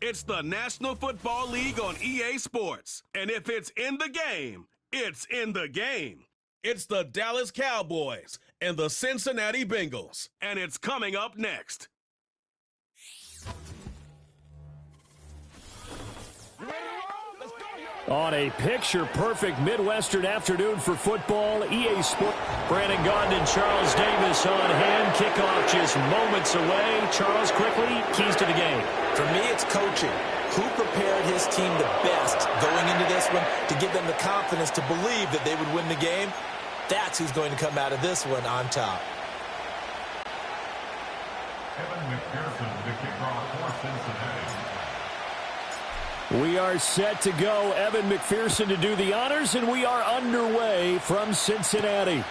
It's the National Football League on EA Sports. And if it's in the game, it's in the game. It's the Dallas Cowboys and the Cincinnati Bengals. And it's coming up next. On a picture-perfect Midwestern afternoon for football, EA Sports. Brandon Gaudin and Charles Davis on hand. Kickoff just moments away. Charles, quickly, keys to the game. For me, it's coaching. Who prepared his team the best going into this one to give them the confidence to believe that they would win the game? That's who's going to come out of this one on top. Evan McPherson, the kickoff for Cincinnati. We are set to go. Evan McPherson to do the honors, and we are underway from Cincinnati.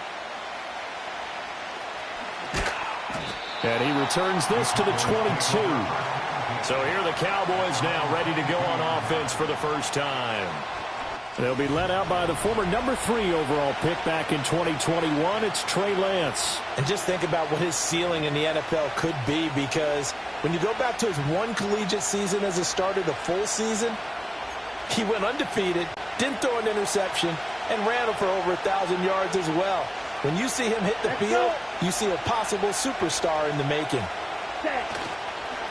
And he returns this to the 22. So here are the Cowboys now ready to go on offense for the first time. They'll be led out by the former number 3 overall pick back in 2021. It's Trey Lance. And just think about what his ceiling in the NFL could be, because when you go back to his one collegiate season as a starter, the full season, he went undefeated, didn't throw an interception, and ran for over 1,000 yards as well. When you see him hit the field, you see a possible superstar in the making.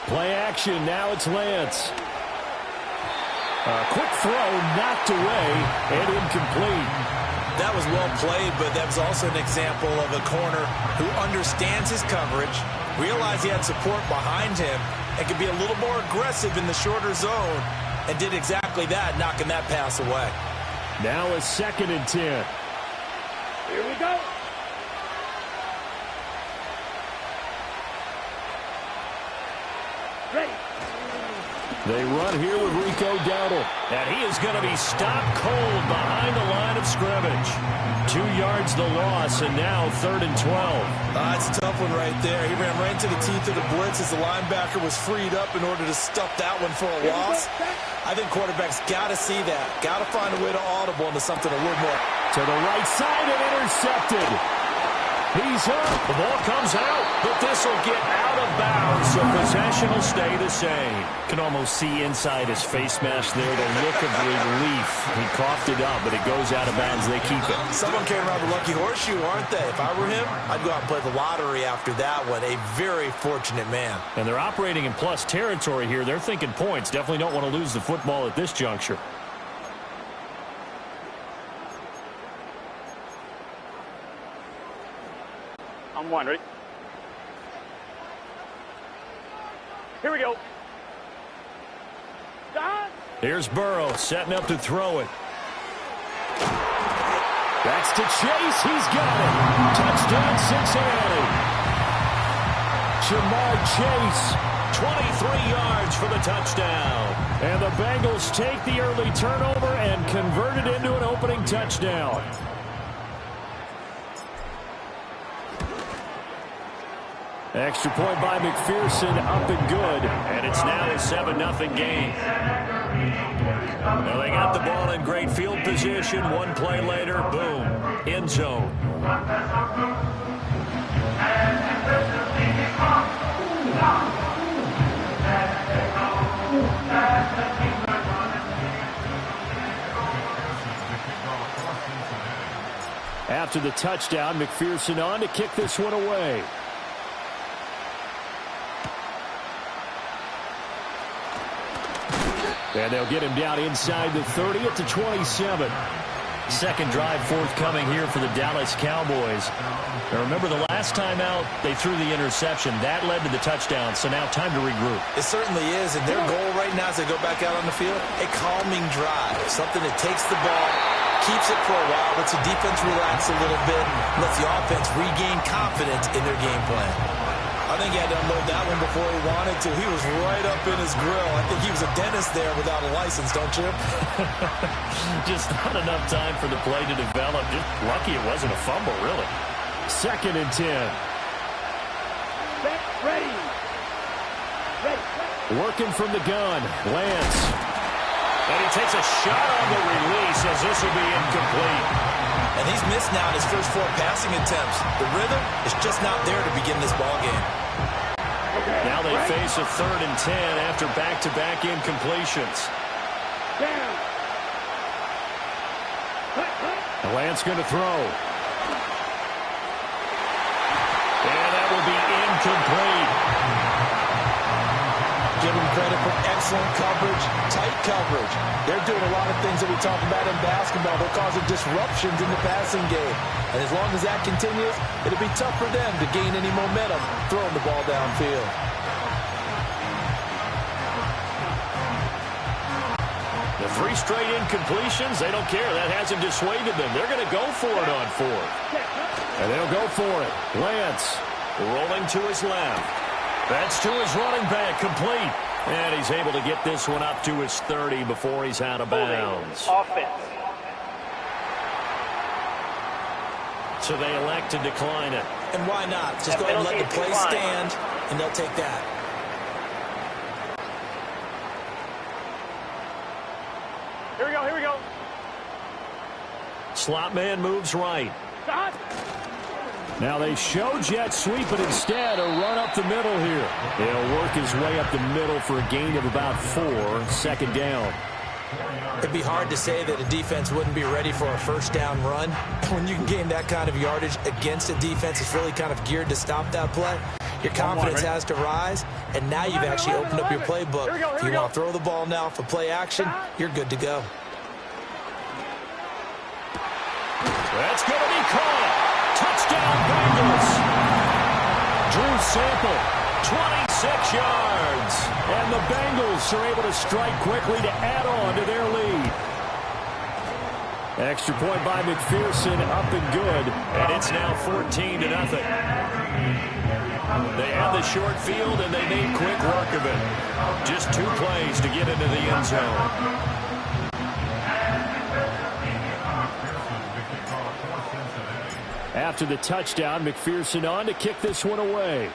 Play action. Now it's Lance. A quick throw knocked away and incomplete. That was well played, but that was also an example of a corner who understands his coverage, realized he had support behind him, and could be a little more aggressive in the shorter zone, and did exactly that, knocking that pass away. Now a 2nd and 10. Here we go. Ready. They run here with Rico Dowdle. And he is going to be stopped cold behind the line of scrimmage. 2 yards the loss, and now 3rd and 12. That's a tough one right there. He ran right into the teeth of the blitz as the linebacker was freed up in order to stuff that one for a loss. I think quarterbacks got to see that. Got to find a way to audible into something a little more. To the right side and intercepted. He's up. The ball comes out, but this will get out of bounds, so possession will stay the same. Can almost see inside his face mask there the look of relief. He coughed it up, but it goes out of bounds. They keep it. Someone came around the lucky horseshoe, aren't they? If I were him, I'd go out and play the lottery after that one. A very fortunate man. And they're operating in plus territory here. They're thinking points. Definitely don't want to lose the football at this juncture. I'm one, ready? Here we go. Done. Here's Burrow setting up to throw it. That's to Chase. He's got it. Touchdown, Cincinnati. Jamar Chase, 23 yards for the touchdown. And the Bengals take the early turnover and convert it into an opening touchdown. Extra point by McPherson, up and good. And it's now a 7-0 game. Well, they got the ball in great field position. One play later, boom, end zone. After the touchdown, McPherson on to kick this one away. And they'll get him down inside the 30 at the 27. Second drive forthcoming here for the Dallas Cowboys. Now remember, the last time out, they threw the interception. That led to the touchdown, so now time to regroup. It certainly is, and their goal right now as they go back out on the field, a calming drive. Something that takes the ball, keeps it for a while, lets the defense relax a little bit, lets the offense regain confidence in their game plan. I think he had to unload that one before he wanted to. He was right up in his grill. I think he was a dentist there without a license, don't you? Just not enough time for the play to develop. Just lucky it wasn't a fumble, really. 2nd and 10. Ready. Working from the gun, Lance. And he takes a shot on the release as this will be incomplete. And he's missed now his first 4 passing attempts. The rhythm is just not there to begin this ball game. Now they face a 3rd and 10 after back-to-back incompletions. Lance going to throw. And that will be incomplete. Give them credit for excellent coverage, tight coverage. They're doing a lot of things that we talk about in basketball. They're causing disruptions in the passing game. And as long as that continues, it'll be tough for them to gain any momentum throwing the ball downfield. The 3 straight incompletions, they don't care. That hasn't dissuaded them. They're going to go for it on 4th. And they'll go for it. Lance rolling to his left. That's to his running back, complete. And he's able to get this one up to his 30 before he's out of bounds. Offense. So they elect to decline it. And why not? Just go ahead and let the play stand, and they'll take that. Here we go, here we go. Slot man moves right. Stop. Now they show jet sweep, but instead a run up the middle here. He'll work his way up the middle for a gain of about 4, 2nd down. It'd be hard to say that a defense wouldn't be ready for a 1st down run. When you can gain that kind of yardage against a defense that's really kind of geared to stop that play, your confidence has to rise, and now you've actually opened up your playbook. If you want to throw the ball now for play action, you're good to go. That's going to be caught. Touchdown, Bengals. Drew Sample, 26 yards. And the Bengals are able to strike quickly to add on to their lead. Extra point by McPherson, up and good. And it's now 14-0. They had the short field, and they made quick work of it. Just 2 plays to get into the end zone. After the touchdown, McPherson on to kick this one away.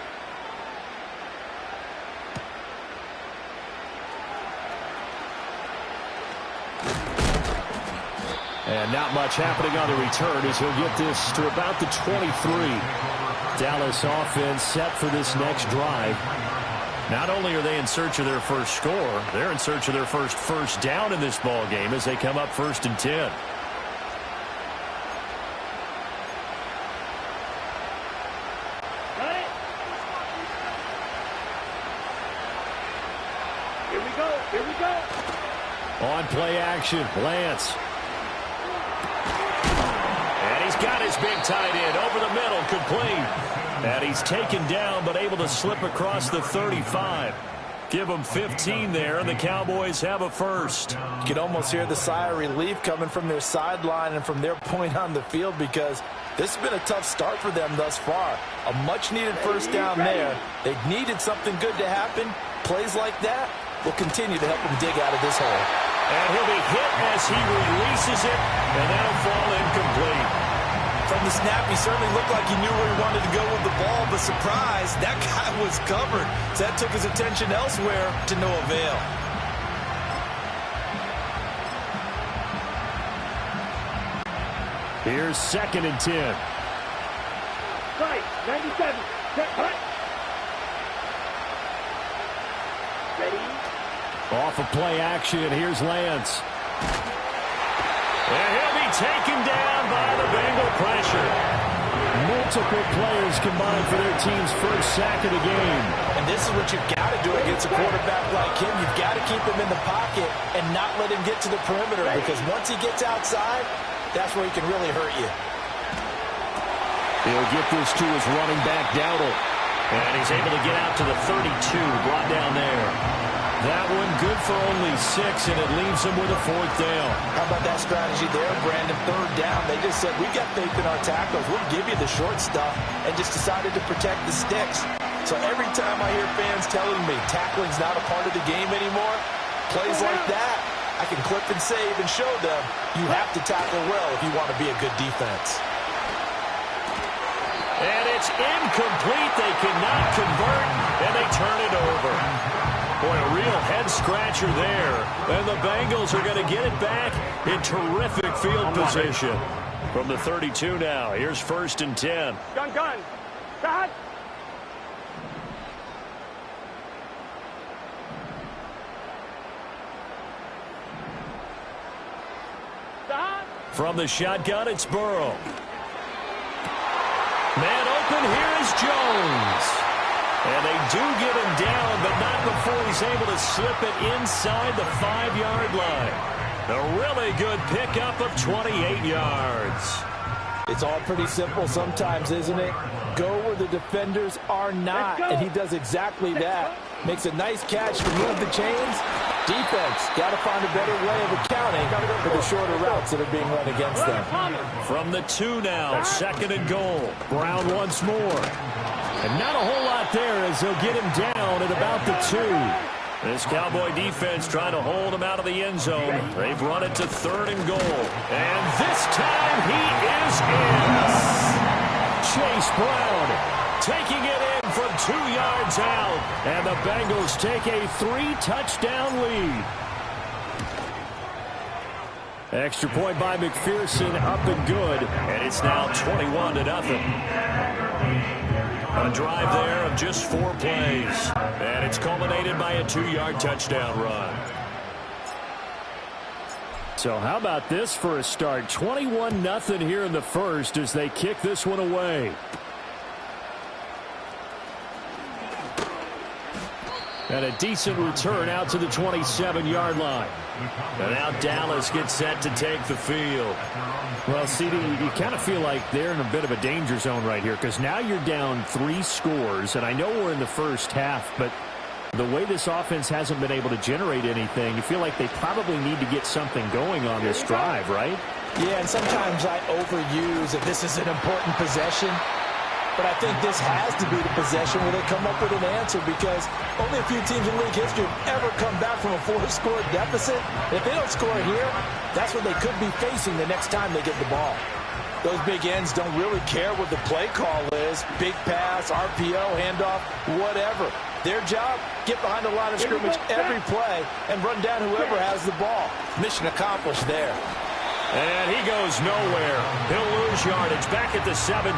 And not much happening on the return as he'll get this to about the 23. Dallas offense set for this next drive. Not only are they in search of their first score, they're in search of their first down in this ball game as they come up 1st and 10. On play action, Lance. And he's got his big tight end over the middle, complete. And he's taken down, but able to slip across the 35. Give them 15 there, and the Cowboys have a first. You can almost hear the sigh of relief coming from their sideline and from their point on the field, because this has been a tough start for them thus far. A much-needed 1st down there. They needed something good to happen. Plays like that will continue to help them dig out of this hole. And he'll be hit as he releases it, and that'll fall incomplete. From the snap, he certainly looked like he knew where he wanted to go with the ball, but surprise, that guy was covered. So that took his attention elsewhere to no avail. Here's 2nd and 10. Right, 97. Right. Ready? Off of play action, here's Lance. And he'll be taken down by the Bengal pressure. Multiple players combined for their team's first sack of the game. And this is what you've got to do against a quarterback like him. You've got to keep him in the pocket and not let him get to the perimeter, because once he gets outside, that's where he can really hurt you. He'll get this to his running back, Dowdle. And he's able to get out to the 32, brought down there. That one good for only 6, and it leaves him with a 4th down. How about that strategy there, Brandon? 3rd down. They just said, we've got faith in our tackles. We'll give you the short stuff, and just decided to protect the sticks. So every time I hear fans telling me tackling's not a part of the game anymore, plays like that, I can clip and save and show them you have to tackle well if you want to be a good defense. And it's incomplete. They cannot convert, and they turn it over. Boy, a real head-scratcher there. And the Bengals are going to get it back in terrific field position. From the 32 now, here's 1st and 10. Gun. Shot. From the shotgun, it's Burrow. Man open, here is Jones. And they do get him down, but not before he's able to slip it inside the 5-yard line. A really good pickup of 28 yards. It's all pretty simple sometimes, isn't it? Go where the defenders are not, and he does exactly that. Makes a nice catch to move the chains. Defense, got to find a better way of accounting for the shorter routes that are being run against them. From the 2 now, 2nd and goal. Brown once more. And not a whole lot there as they'll get him down at about the 2. This Cowboy defense trying to hold him out of the end zone. They've run it to 3rd and goal. And this time he is in. Chase Brown taking it in from 2 yards out. And the Bengals take a 3-touchdown lead. Extra point by McPherson, up and good. And it's now 21-0. A drive there of just 4 plays. And it's culminated by a 2-yard touchdown run. So how about this for a start? 21-0 here in the first as they kick this one away. And a decent return out to the 27-yard line. And now Dallas gets set to take the field. Well, CD, you kind of feel like they're in a bit of a danger zone right here because now you're down 3 scores. And I know we're in the first half, but the way this offense hasn't been able to generate anything, you feel like they probably need to get something going on this drive, right? Yeah, and sometimes I overuse that this is an important possession. But I think this has to be the possession where they come up with an answer because only a few teams in league history have ever come back from a 4-score deficit. If they don't score here, that's what they could be facing the next time they get the ball. Those big ends don't really care what the play call is. Big pass, RPO, handoff, whatever. Their job, get behind the line of scrimmage every play and run down whoever has the ball. Mission accomplished there. And he goes nowhere. He'll lose yardage back at the 17.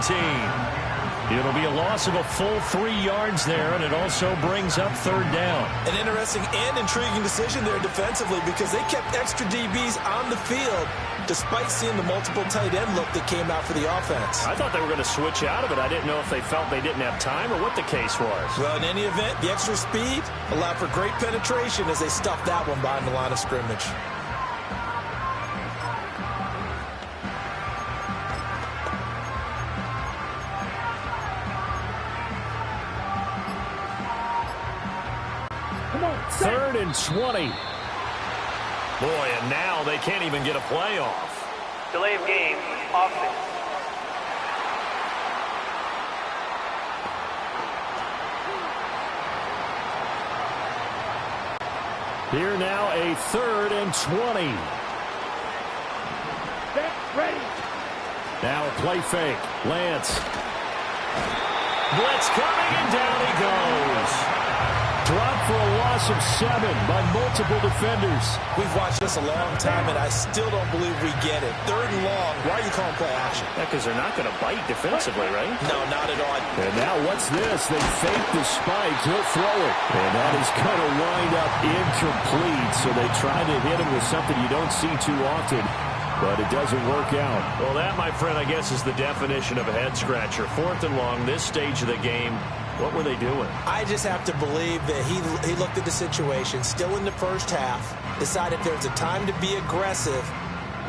It'll be a loss of a full 3 yards there, and it also brings up 3rd down. An interesting and intriguing decision there defensively because they kept extra DBs on the field despite seeing the multiple tight end look that came out for the offense. I thought they were going to switch out of it. I didn't know if they felt they didn't have time or what the case was. Well, in any event, the extra speed allowed for great penetration as they stuffed that one behind the line of scrimmage. Third and 20. Boy, and now they can't even get a play off. Delay of game, offense. Here now a 3rd and 20. Set, ready. Now a play fake. Lance. Blitz coming and down he goes. Dropped for a loss of 7 by multiple defenders. We've watched this a long time, and I still don't believe we get it. 3rd and long. Why are you calling play action? Yeah, because they're not going to bite defensively, right? No, not at all. And now what's this? They fake the spike. He'll throw it. And that is going to wind up incomplete. So they try to hit him with something you don't see too often. But it doesn't work out. Well, that, my friend, I guess is the definition of a head-scratcher. 4th and long, this stage of the game. What were they doing? I just have to believe that he looked at the situation, still in the first half, decided there's a time to be aggressive.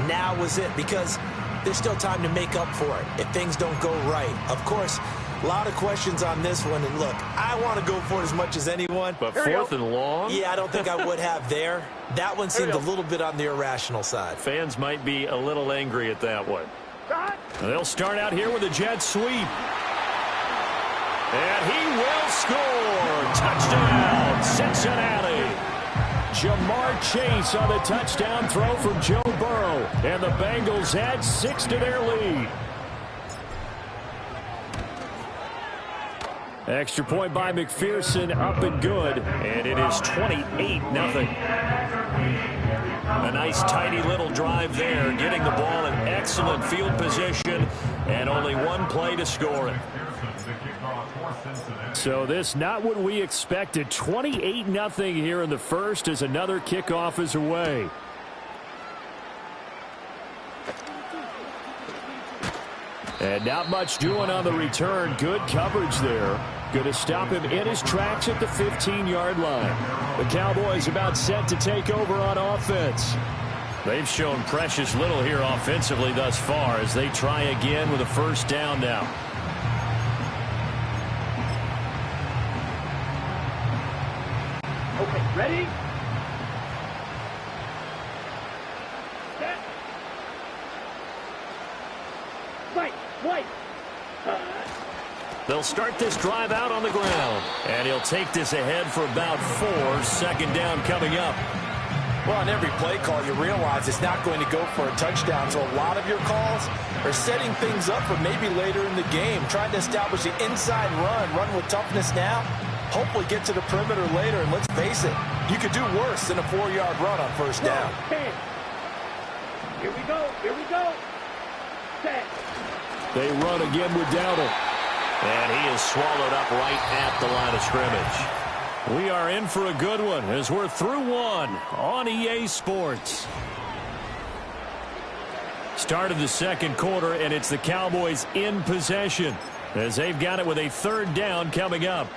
Now was it, because there's still time to make up for it if things don't go right. Of course, a lot of questions on this one, and look, I want to go for it as much as anyone. But 4th and long? Yeah, I don't think I would have there. That one seemed a little bit on the irrational side. Fans might be a little angry at that one. They'll start out here with a jet sweep. And he will score. Touchdown, Cincinnati. Jamar Chase on the touchdown throw from Joe Burrow. And the Bengals add 6 to their lead. Extra point by McPherson, up and good. And it is 28-0. A nice, tidy little drive there, getting the ball in excellent field position, and only 1 play to score it. So this not what we expected. 28-0 here in the first as another kickoff is away. And not much doing on the return. Good coverage there. Going to stop him in his tracks at the 15-yard line. The Cowboys about set to take over on offense. They've shown precious little here offensively thus far as they try again with a first down now. Okay, ready? Set. White. They'll start this drive out on the ground. And he'll take this ahead for about 4. Second down coming up. Well, on every play call, you realize it's not going to go for a touchdown. So a lot of your calls are setting things up for maybe later in the game, trying to establish the inside run with toughness now, hopefully get to the perimeter later. And let's face it, you could do worse than a 4-yard run on first down. Here we go. Set. They run again with Dowdle. And he is swallowed up right at the line of scrimmage. We are in for a good one as we're through one on EA Sports. Start of the second quarter, and it's the Cowboys in possession as they've got it with a third down coming up.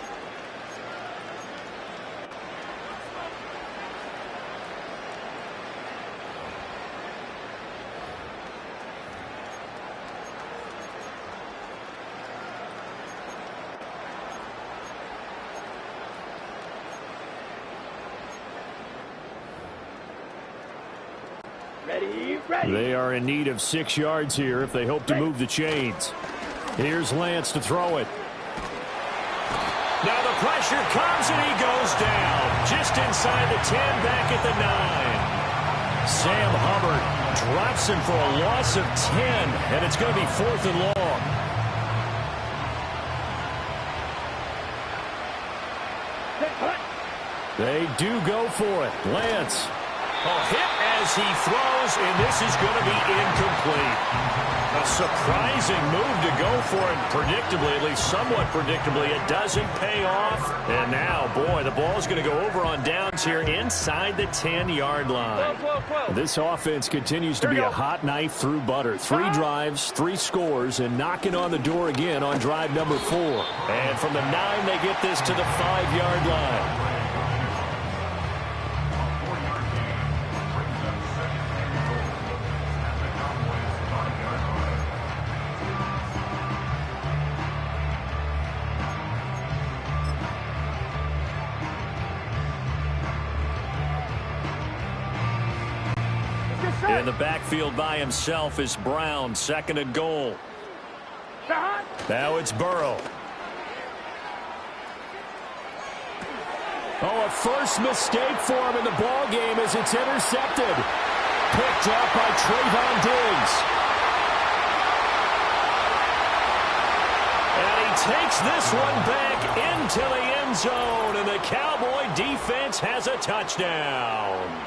Ready. They are in need of 6 yards here if they hope to move the chains. Here's Lance to throw it. Now the pressure comes and he goes down. Just inside the 10, back at the 9. Sam Hubbard drops him for a loss of 10, and it's going to be 4th and long. They do go for it. Lance. Hit as he throws, and this is going to be incomplete. A surprising move to go for it, predictably, at least somewhat predictably. It doesn't pay off. And now, boy, the ball's going to go over on downs here inside the 10-yard line. This offense continues to be a hot knife through butter. 3 drives, 3 scores, and knocking on the door again on drive number 4. And from the 9, they get this to the 5-yard line. In the backfield by himself is Brown, 2nd and goal. Now it's Burrow. A first mistake for him in the ball game as it's intercepted. Picked up by Trayvon Diggs. And he takes this one back into the end zone, and the Cowboy defense has a touchdown.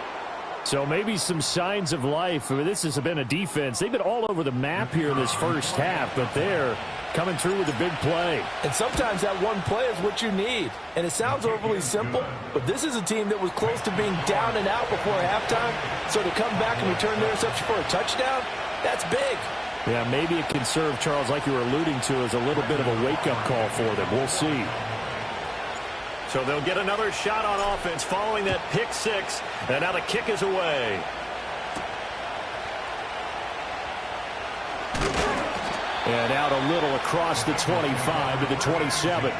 So maybe some signs of life. I mean, this has been a defense. They've been all over the map here in this first half, but they're coming through with a big play. And sometimes that one play is what you need. And it sounds overly simple, but this is a team that was close to being down and out before halftime. So to come back and return the interception for a touchdown, that's big. Yeah, maybe it can serve, Charles, like you were alluding to, as a little bit of a wake-up call for them. We'll see. So they'll get another shot on offense following that pick 6. And now the kick is away. And out a little across the 25 to the 27.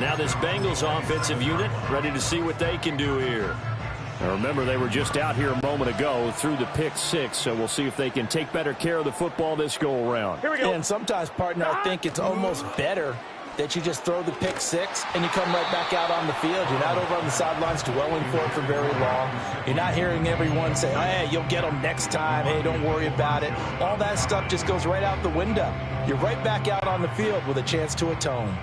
Now this Bengals offensive unit ready to see what they can do here. Now remember, they were just out here a moment ago through the pick 6, so we'll see if they can take better care of the football this go-around. Here we go. And sometimes, partner, I think it's almost better that you just throw the pick 6 and you come right back out on the field. You're not over on the sidelines dwelling for it for very long. You're not hearing everyone say, hey, you'll get them next time. Hey, don't worry about it. All that stuff just goes right out the window. You're right back out on the field with a chance to atone.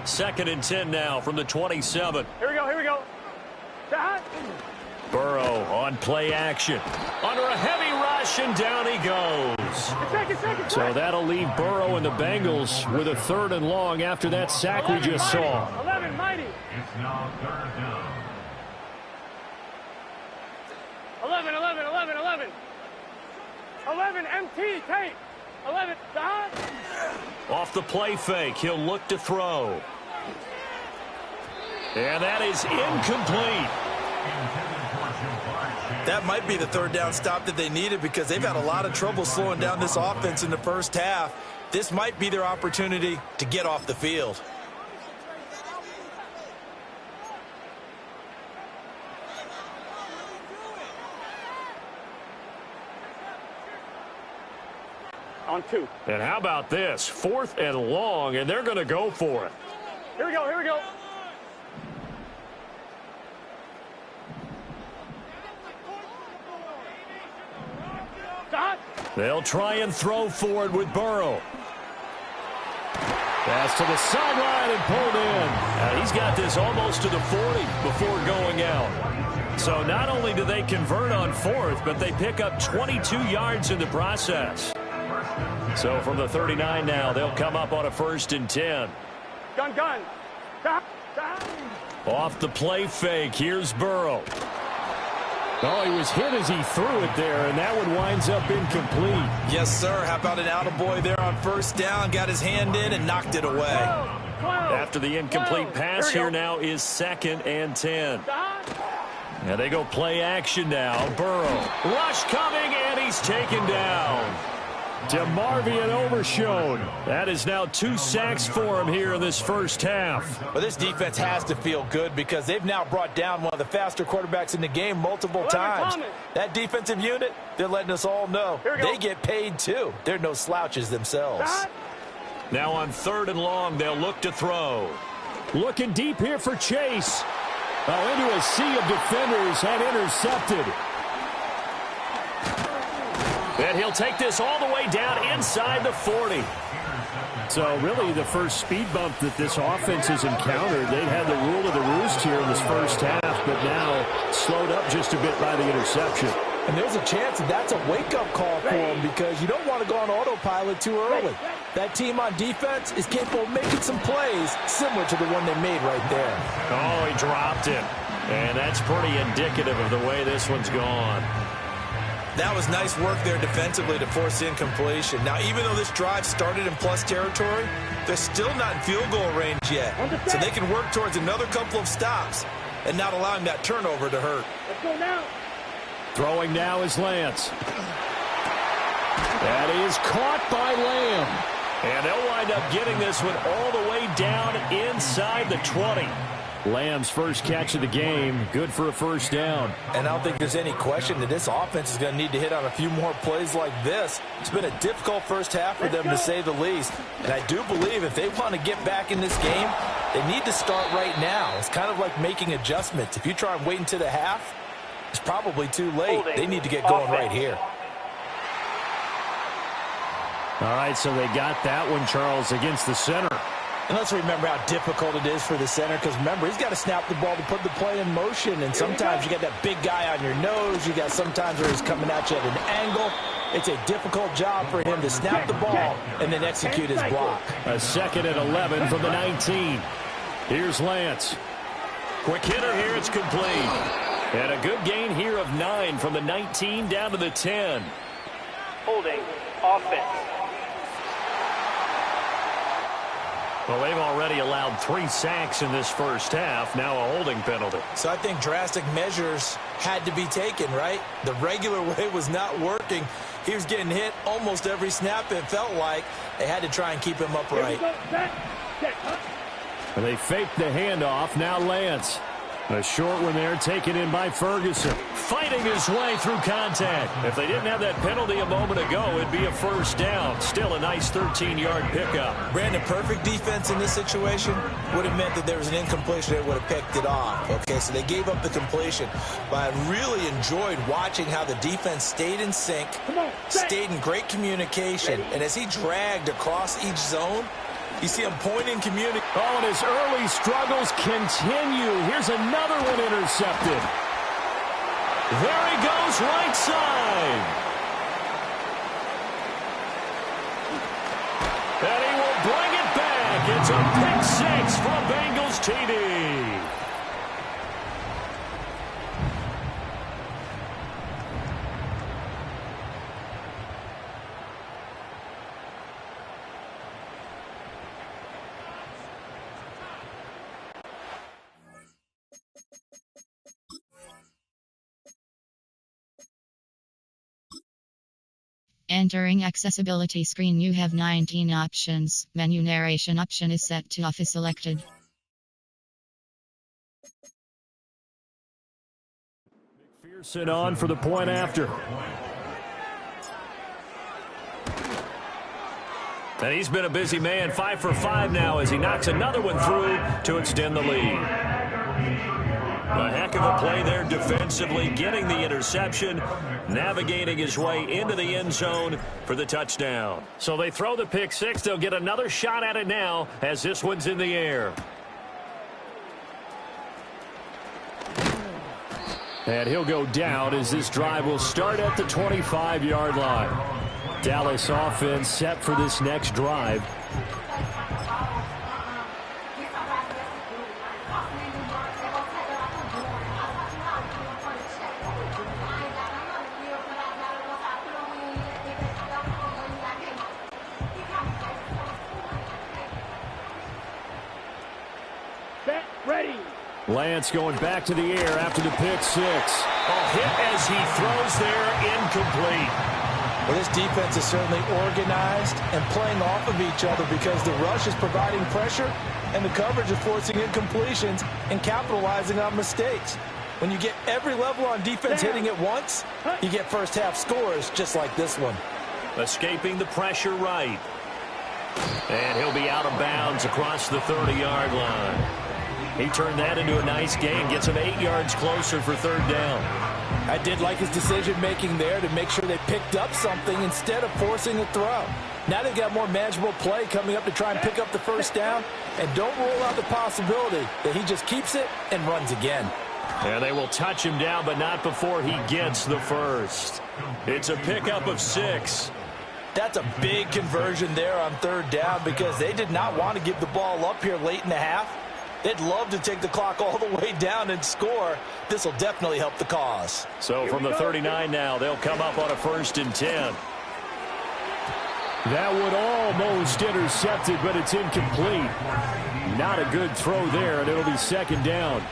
2nd and 10 now from the 27. Here we go. Burrow on play action. Under a heavy rush, and down he goes. So that'll leave Burrow and the Bengals with a 3rd and long after that sack we just saw. 11, mighty. It's now 3rd down. 11. 11, MT, tape. 11, Don. Off the play fake, he'll look to throw. And that is incomplete. That might be the third down stop that they needed because they've had a lot of trouble slowing down this offense in the first half. This might be their opportunity to get off the field. On 2. And how about this? 4th and long, and they're going to go for it. Here we go, here we go. Don. They'll try and throw forward with Burrow. Pass to the sideline and pulled in. He's got this almost to the 40 before going out. So not only do they convert on 4th, but they pick up 22 yards in the process. So from the 39 now, they'll come up on a 1st and 10. Gun. Don. Off the play fake, here's Burrow. Oh, he was hit as he threw it there, and that one winds up incomplete. Yes, sir. How about an attaboy there on 1st down? Got his hand in and knocked it away. 12. After the incomplete pass, here now is 2nd and 10. Don. And they go play action now. Burrow. Rush coming, and he's taken down. DeMarvion overshowed. That is now 2 sacks for him here in this first half. Well, this defense has to feel good because they've now brought down one of the faster quarterbacks in the game multiple times. That defensive unit, they're letting us all know they get paid too. They're no slouches themselves. Now on 3rd and long, they'll look to throw. Looking deep here for Chase. Into a sea of defenders and intercepted. And he'll take this all the way down inside the 40. So really the first speed bump that this offense has encountered. They've had the rule of the roost here in this first half, but now slowed up just a bit by the interception. And there's a chance that that's a wake-up call for them because you don't want to go on autopilot too early. That team on defense is capable of making some plays similar to the one they made right there. Oh, he dropped it. And that's pretty indicative of the way this one's gone. That was nice work there defensively to force incompletion. Now, even though this drive started in plus territory, they're still not in field goal range yet. So they can work towards another couple of stops and not allowing that turnover to hurt. Let's go now. Throwing now is Lance. That is caught by Lamb. And they'll wind up getting this one all the way down inside the 20. Lamb's first catch of the game, good for a first down. And I don't think there's any question that this offense is going to need to hit on a few more plays like this. It's been a difficult first half for them, to say the least. And I do believe if they want to get back in this game, they need to start right now. It's kind of like making adjustments. If you try and wait until the half, it's probably too late. They need to get going right here. All right, so they got that one, Charles, against the center. And let's remember how difficult it is for the center because, remember, he's got to snap the ball to put the play in motion. And sometimes you got that big guy on your nose. You got sometimes where he's coming at you at an angle. It's a difficult job for him to snap the ball and then execute his block. A 2nd and 11 from the 19. Here's Lance. Quick hitter here. It's complete. And a good gain here of 9 from the 19 down to the 10. Holding offense. Well, they've already allowed 3 sacks in this first half. Now a holding penalty. So I think drastic measures had to be taken, right? The regular way was not working. He was getting hit almost every snap, it felt like. They had to try and keep him upright. And they faked the handoff. Now Lance. A short one there taken in by Ferguson. Fighting his way through contact. If they didn't have that penalty a moment ago, it'd be a first down. Still a nice 13-yard pickup. Brandon, perfect defense in this situation would have meant that there was an incompletion that would have picked it off. Okay, so they gave up the completion. But I really enjoyed watching how the defense stayed in sync, stayed in great communication. And as he dragged across each zone, you see him pointing, communicating. Oh, and his early struggles continue. Here's another one intercepted. There he goes, right side. And he will bring it back. It's a pick 6 for a Bengals TD. Entering accessibility screen, you have 19 options. Menu narration option is set to off is selected. McPherson on for the point after. And he's been a busy man, 5 for 5 now as he knocks another one through to extend the lead. A heck of a play there defensively, getting the interception, navigating his way into the end zone for the touchdown. So they throw the pick six. They'll get another shot at it now as this one's in the air. And he'll go down as this drive will start at the 25-yard line. Dallas offense set for this next drive. Set, ready. Lance going back to the air after the pick six. A hit as he throws there, incomplete. Well, this defense is certainly organized and playing off of each other because the rush is providing pressure and the coverage is forcing incompletions and capitalizing on mistakes. When you get every level on defense hitting at once, you get first half scores just like this one. Escaping the pressure right. And he'll be out of bounds across the 30-yard line. He turned that into a nice gain, gets him 8 yards closer for third down. I did like his decision-making there to make sure they picked up something instead of forcing a throw. Now they've got more manageable play coming up to try and pick up the first down, and don't rule out the possibility that he just keeps it and runs again. And they will touch him down, but not before he gets the first. It's a pickup of 6. That's a big conversion there on third down because they did not want to give the ball up here late in the half. They'd love to take the clock all the way down and score. This will definitely help the cause. So from the 39 now, they'll come up on a 1st and 10. That would almost intercepted, but it's incomplete. Not a good throw there, and it'll be 2nd down.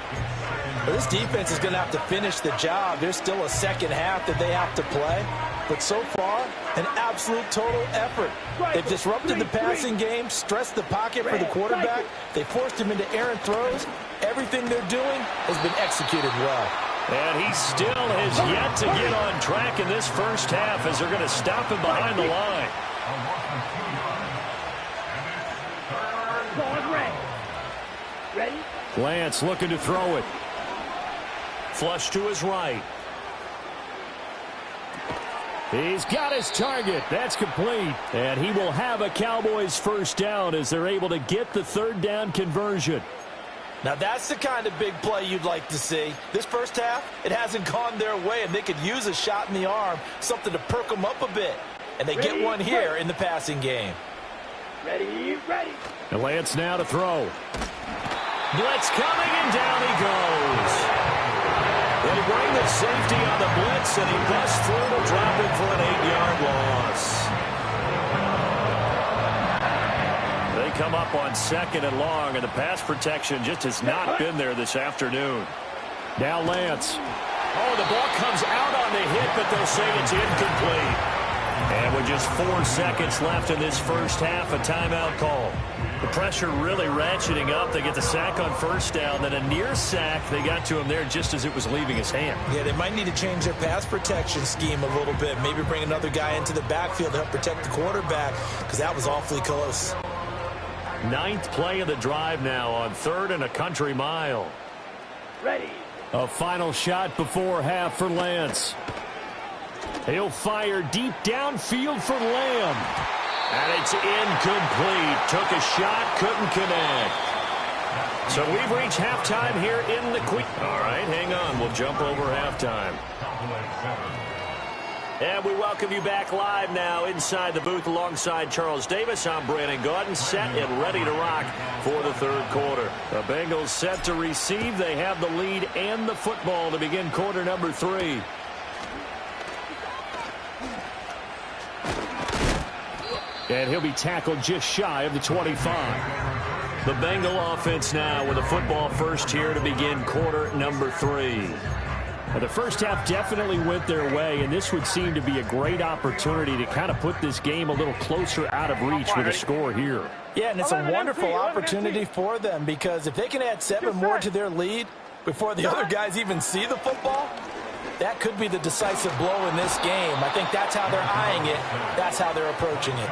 Well, this defense is going to have to finish the job. There's still a second half that they have to play. But so far, an absolute total effort. They've disrupted the passing game, stressed the pocket for the quarterback. They forced him into errant throws. Everything they're doing has been executed well. And he still has yet to get on track in this first half as they're going to stop him behind the line. Ready? Lance looking to throw it. Flush to his right. He's got his target. That's complete. And he will have a Cowboys first down as they're able to get the third down conversion. Now that's the kind of big play you'd like to see. This first half, it hasn't gone their way, and they could use a shot in the arm, something to perk them up a bit. And they get one here in the passing game. Ready. And Lance now to throw. Blitz coming, and down he goes. They bring the safety on the blitz, and he busts through to drop it for an 8-yard loss. They come up on 2nd and long, and the pass protection just has not been there this afternoon. Now Lance. Oh, the ball comes out on the hit, but they'll say it's incomplete. And with just 4 seconds left in this first half, a timeout call. The pressure really ratcheting up. They get the sack on first down, then a near sack. They got to him there just as it was leaving his hand. Yeah, they might need to change their pass protection scheme a little bit. Maybe bring another guy into the backfield to help protect the quarterback because that was awfully close. 9th play of the drive now on 3rd and a country mile. Ready. A final shot before half for Lance. He'll fire deep downfield for Lamb. And it's incomplete. Took a shot, couldn't connect. So we've reached halftime here in the Queen. All right, hang on. We'll jump over halftime. And we welcome you back live now inside the booth alongside Charles Davis. I'm Brandon Gaudin, set and ready to rock for the third quarter. The Bengals set to receive. They have the lead and the football to begin quarter number 3. And he'll be tackled just shy of the 25. The Bengal offense now with a football first here to begin quarter number 3. Well, the first half definitely went their way, and this would seem to be a great opportunity to kind of put this game a little closer out of reach with a score here. Yeah, and it's a wonderful opportunity for them because if they can add 7 more to their lead before the other guys even see the football, that could be the decisive blow in this game. I think that's how they're eyeing it. That's how they're approaching it.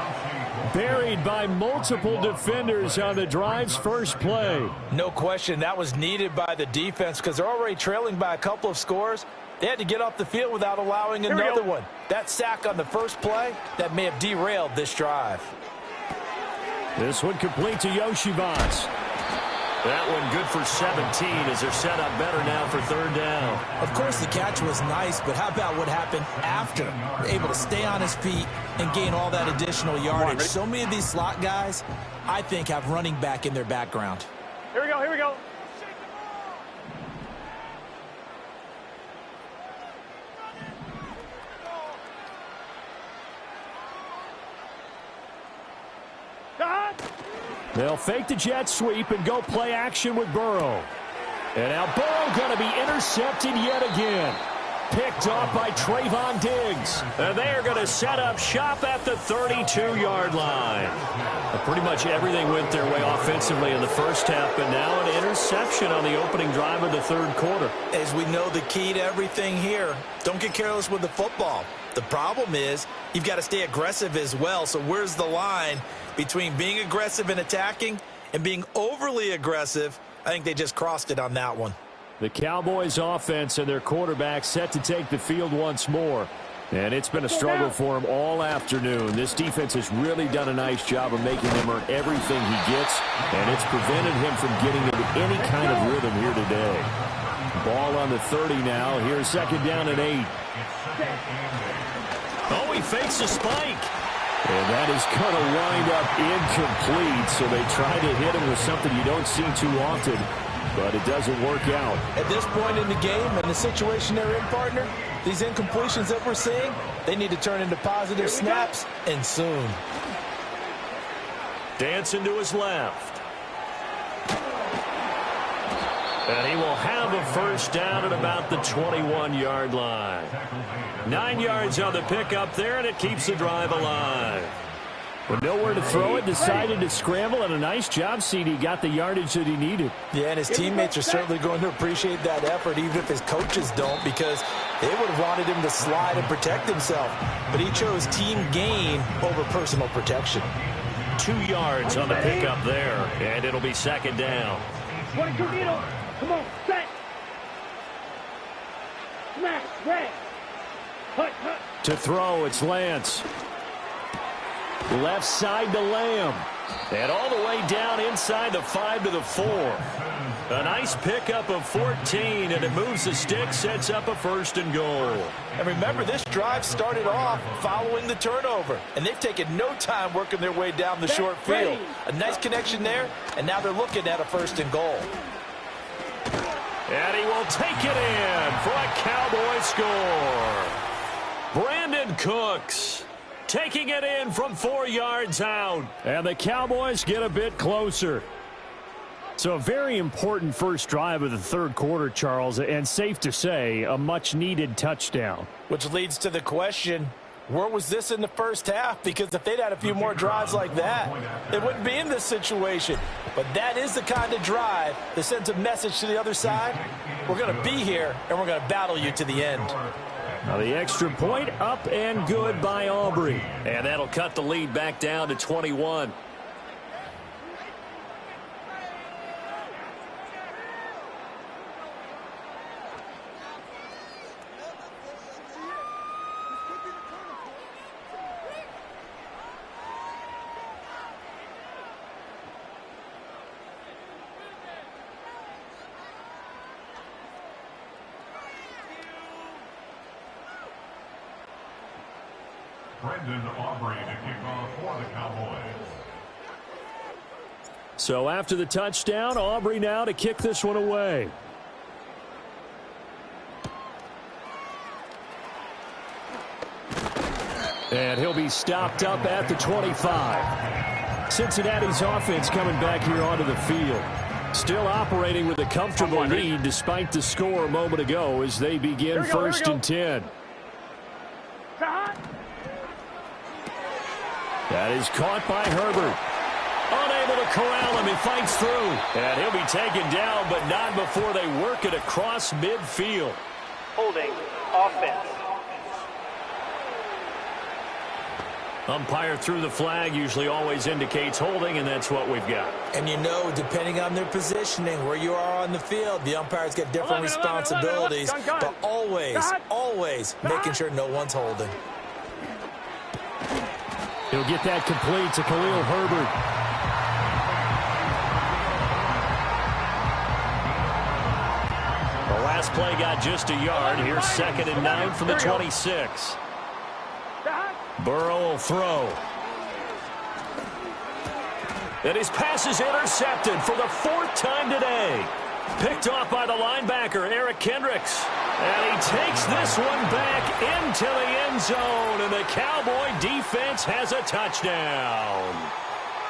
Buried by multiple defenders on the drive's first play. No question, that was needed by the defense because they're already trailing by a couple of scores. They had to get off the field without allowing another one. That sack on the first play, that may have derailed this drive. This one complete to Yoshivas. That one good for 17 as they're set up better now for third down. Of course, the catch was nice, but how about what happened after? Able to stay on his feet and gain all that additional yardage. So many of these slot guys, I think, have running back in their background. Here we go, here we go. They'll fake the jet sweep and go play action with Burrow. And now Burrow going to be intercepted yet again. Picked off by Trayvon Diggs. And they are going to set up shop at the 32-yard line. Pretty much everything went their way offensively in the first half, but now an interception on the opening drive of the third quarter. As we know, the key to everything here, don't get careless with the football. The problem is you've got to stay aggressive as well. So where's the line between being aggressive and attacking and being overly aggressive? I think they just crossed it on that one. The Cowboys offense and their quarterback set to take the field once more. And it's been a struggle for him all afternoon. This defense has really done a nice job of making him earn everything he gets, and it's prevented him from getting into any kind of rhythm here today. Ball on the 30 now. Here's second down and 8. Oh, he fakes a spike. And that is going to wind up incomplete, so they try to hit him with something you don't see too often, but it doesn't work out. At this point in the game and the situation they're in, partner, these incompletions that we're seeing, they need to turn into positive snaps, and soon. Dancing to his left. And he will have a first down at about the 21-yard line. 9 yards on the pickup there, and it keeps the drive alive. With nowhere to throw it, decided to scramble, and a nice job, CD. Got the yardage that he needed. Yeah, and his teammates are certainly going to appreciate that effort, even if his coaches don't, because they would have wanted him to slide and protect himself. But he chose team gain over personal protection. 2 yards on the pickup there, and it'll be second down. 22 needle. Come on, set. Smash, red. Hut, hut. To throw, it's Lance. Left side to Lamb. And all the way down inside the 5 to the 4. A nice pickup of 14, and it moves the stick, sets up a first and goal. And remember, this drive started off following the turnover, and they've taken no time working their way down the short field. A nice connection there, and now they're looking at a first and goal. And he will take it in for a Cowboy score. Brandon Cooks taking it in from 4 yards out. And the Cowboys get a bit closer. So a very important first drive of the third quarter, Charles, and safe to say, a much-needed touchdown. Which leads to the question, where was this in the first half? Because if they'd had a few more drives like that, they wouldn't be in this situation. But that is the kind of drive that sends a message to the other side. We're going to be here, and we're going to battle you to the end. Now the extra point up and good by Aubrey. And that'll cut the lead back down to 21. So after the touchdown, Aubrey now to kick this one away. And he'll be stopped up at the 25. Cincinnati's offense coming back here onto the field. Still operating with a comfortable lead despite the score a moment ago as they begin first and 10. That is caught by Herbert. Unable to corral him. He fights through. And he'll be taken down, but not before they work it across midfield. Holding. Offense. Umpire through the flag usually always indicates holding, and that's what we've got. And you know, depending on their positioning, where you are on the field, the umpires get different responsibilities, but always making sure no one's holding. He'll get that complete to Khalil Herbert. The last play got just a yard. Here's 2nd and 9 from the 26. Burrow will throw. And his pass is intercepted for the 4th time today. Picked off by the linebacker, Eric Kendricks. And he takes this one back into the end zone. And the Cowboy defense has a touchdown.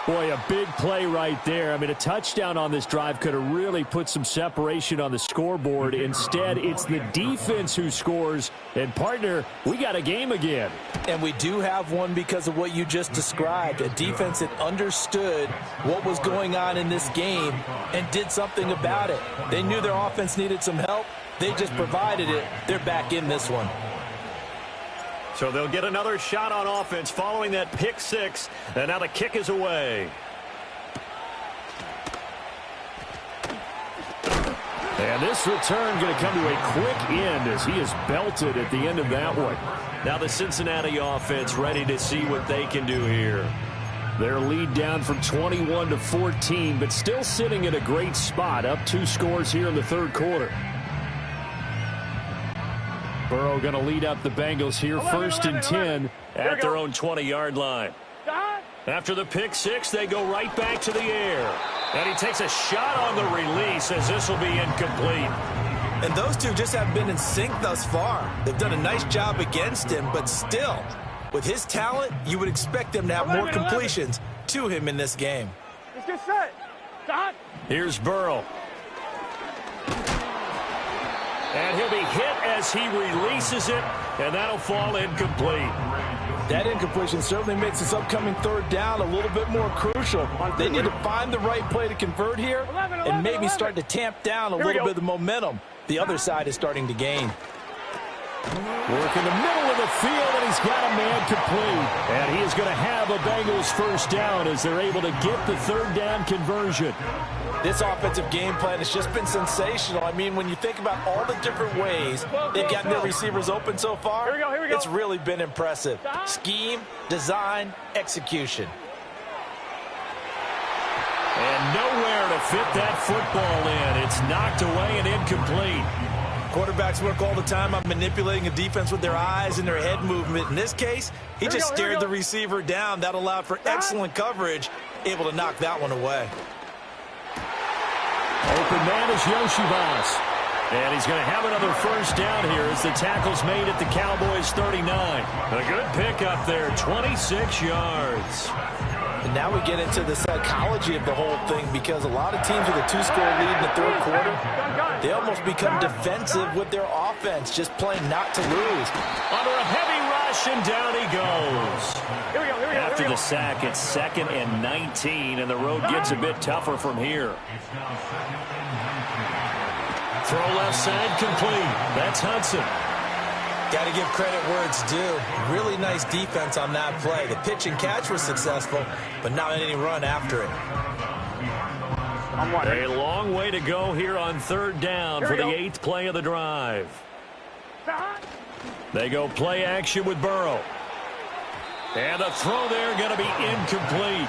Boy, a big play right there. I mean, a touchdown on this drive could have really put some separation on the scoreboard. Instead, it's the defense who scores. And, partner, we got a game again. And we do have one because of what you just described. A defense that understood what was going on in this game and did something about it. They knew their offense needed some help. They just provided it. They're back in this one. So they'll get another shot on offense following that pick 6. And now the kick is away. And this return going to come to a quick end as he is belted at the end of that one. Now the Cincinnati offense ready to see what they can do here. Their lead down from 21 to 14, but still sitting at a great spot, up 2 scores here in the 3rd quarter. Burrow going to lead up the Bengals here, 1st and 10 at their own 20-yard line. After the pick 6, they go right back to the air. And he takes a shot on the release as this will be incomplete. And those two just haven't been in sync thus far. They've done a nice job against him, but still, with his talent, you would expect them to have more completions to him in this game. Let's get set. Stop. Here's Burrow. And he'll be hit as he releases it, and that'll fall incomplete. That incompletion certainly makes this upcoming 3rd down a little bit more crucial. They need to find the right play to convert here and maybe start to tamp down a little bit of the momentum the other side is starting to gain. Work in the middle of the field, and he's got a man complete. And he is going to have a Bengals 1st down as they're able to get the 3rd down conversion. This offensive game plan has just been sensational. I mean, when you think about all the different ways they've gotten their receivers open so far, Here we go. It's really been impressive. Scheme, design, execution. And nowhere to fit that football in. It's knocked away and incomplete. Quarterbacks work all the time on manipulating a defense with their eyes and their head movement. In this case, he just stared the receiver down. That allowed for excellent coverage, able to knock that one away. Open man is Yoshibas. And he's going to have another 1st down here as the tackle's made at the Cowboys 39. A good pickup there, 26 yards. And now we get into the psychology of the whole thing, because a lot of teams with a 2-score lead in the 3rd quarter, they almost become defensive with their offense, just playing not to lose. Under a heavy rush, and down he goes. Here we go. After the sack, it's 2nd and 19, and the road gets a bit tougher from here. Throw left side complete. That's Hudson. Got to give credit where it's due. Really nice defense on that play. The pitch and catch was successful, but not any run after it. A long way to go here on 3rd down for the 8th play of the drive. They go play action with Burrow. And the throw there going to be incomplete.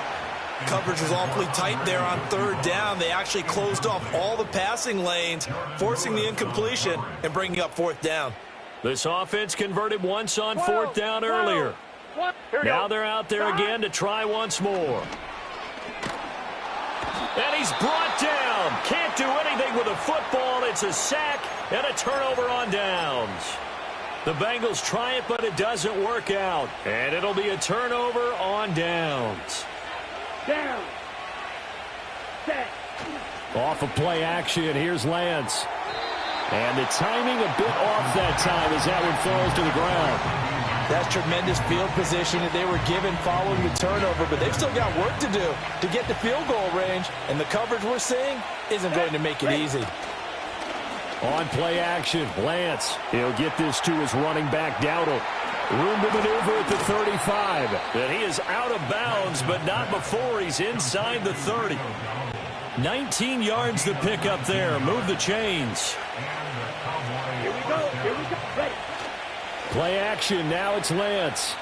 Coverage was awfully tight there on 3rd down. They actually closed off all the passing lanes, forcing the incompletion and bringing up 4th down. This offense converted once on 4th down earlier. Now they're out there again to try once more. And he's brought down. Can't do anything with the football. It's a sack and a turnover on downs. The Bengals try it, but it doesn't work out. And it'll be a turnover on downs. Down. Set. Off of play action, here's Lance. And the timing a bit off that time as that one falls to the ground. That's tremendous field position that they were given following the turnover, but they've still got work to do to get the field goal range, and the coverage we're seeing isn't going to make it easy. On play action, Lance. He'll get this to his running back, Dowdle. Room to maneuver at the 35. And he is out of bounds, but not before he's inside the 30. 19 yards to pick up there. Move the chains. Here we go. Ready. Play action, now it's Lance.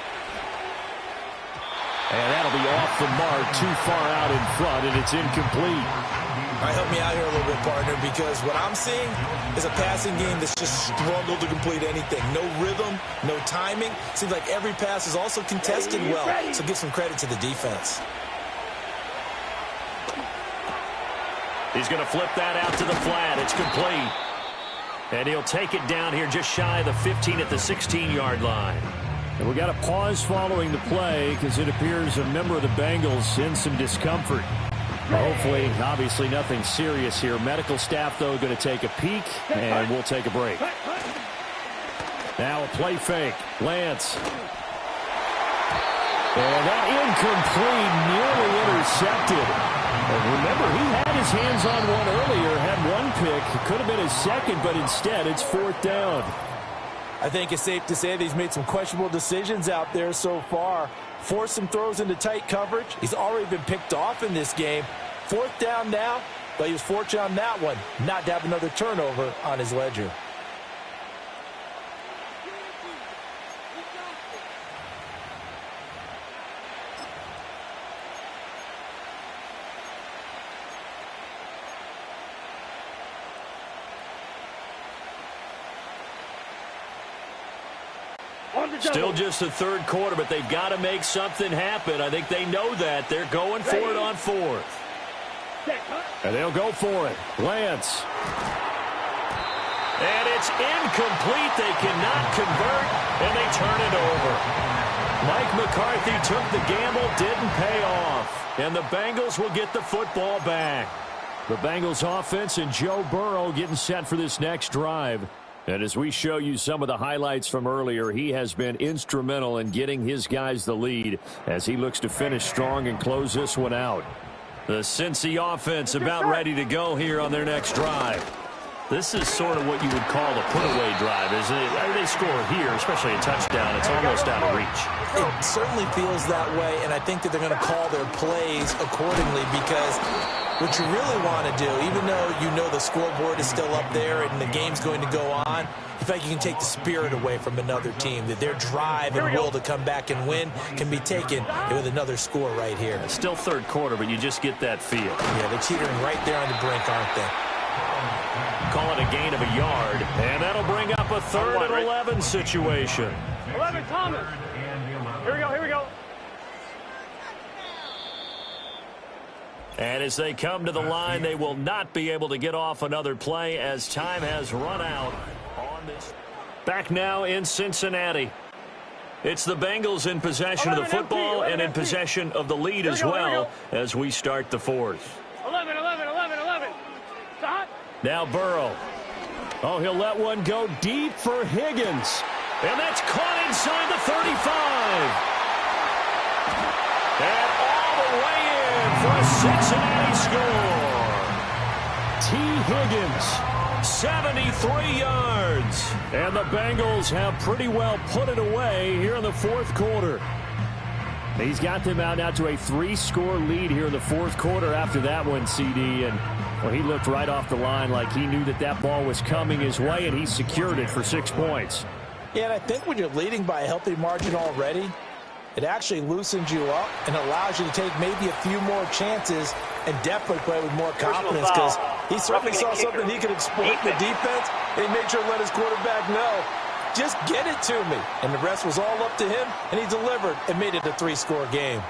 And that'll be off the mark, too far out in front, and it's incomplete. All right, help me out here a little bit, partner, because what I'm seeing is a passing game that's just struggled to complete anything. No rhythm, no timing. Seems like every pass is also contested well, so give some credit to the defense. He's going to flip that out to the flat. It's complete. And he'll take it down here just shy of the 15 at the 16-yard line. And we got a pause following the play because it appears a member of the Bengals in some discomfort. Hopefully, obviously nothing serious here. Medical staff, though, going to take a peek, and we'll take a break. Now a play fake. Lance. And that incomplete, nearly intercepted. And remember, he had his hands on one earlier, had one pick. It could have been his second, but instead it's fourth down. I think it's safe to say that he's made some questionable decisions out there so far. Forced some throws into tight coverage. He's already been picked off in this game. Fourth down now, but he was fortunate on that one not to have another turnover on his ledger. Still just the third quarter, but they've got to make something happen. I think they know that. They're going for it on fourth. And they'll go for it. Lance. And it's incomplete. They cannot convert, and they turn it over. Mike McCarthy took the gamble, didn't pay off. And the Bengals will get the football back. The Bengals offense and Joe Burrow getting set for this next drive. And as we show you some of the highlights from earlier, he has been instrumental in getting his guys the lead as he looks to finish strong and close this one out. The Cincy offense about ready to go here on their next drive. This is sort of what you would call a put-away drive, isn't it? They score here, especially a touchdown. It's almost out of reach. It certainly feels that way, and I think that they're going to call their plays accordingly because what you really want to do, even though you know the scoreboard is still up there and the game's going to go on, in fact, you can take the spirit away from another team, that their drive and will to come back and win can be taken with another score right here. It's still third quarter, but you just get that feel. Yeah, they're teetering right there on the brink, aren't they? Call it a gain of a yard, and that'll bring up a 3rd and 11 situation. 11, Thomas. Here we go. And as they come to the line, they will not be able to get off another play as time has run out on this. Back now in Cincinnati. It's the Bengals in possession of the football and in possession of the lead as well as we start the fourth. 11. Stop. Now Burrow. Oh, he'll let one go deep for Higgins. And that's caught inside the 35. And all the way in for a Cincinnati score. T. Higgins, 73 yards. And the Bengals have pretty well put it away here in the fourth quarter. He's got them out now to a 3-score lead here in the fourth quarter after that one, CD. And well, he looked right off the line like he knew that ball was coming his way, and he secured it for 6 points. Yeah, and I think when you're leading by a healthy margin already, it actually loosens you up and allows you to take maybe a few more chances and definitely play with more confidence because he certainly saw something he could exploit in the defense, and he made sure to let his quarterback know, just get it to me. And the rest was all up to him, and he delivered and made it a 3-score game.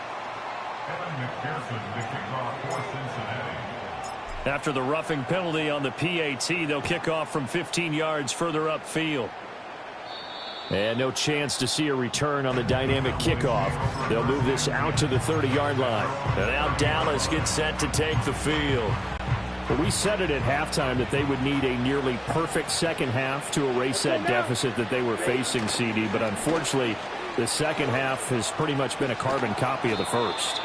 After the roughing penalty on the PAT, they'll kick off from 15 yards further upfield. And no chance to see a return on the dynamic kickoff. They'll move this out to the 30-yard line. And now Dallas gets set to take the field. But we said it at halftime that they would need a nearly perfect second half to erase that deficit that they were facing, CD. But unfortunately, the second half has pretty much been a carbon copy of the first.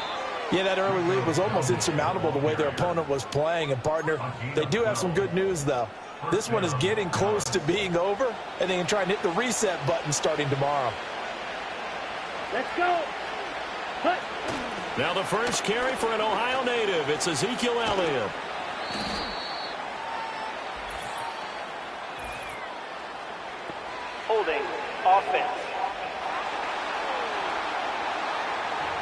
Yeah, that early lead was almost insurmountable the way their opponent was playing. And, partner, they do have some good news, though. This one is getting close to being over, and they can try and hit the reset button starting tomorrow. Let's go. Cut. Now the first carry for an Ohio native. It's Ezekiel Elliott. Holding offense.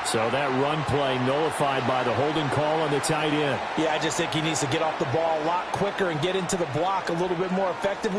So that run play nullified by the holding call on the tight end. Yeah, I just think he needs to get off the ball a lot quicker and get into the block a little bit more effectively.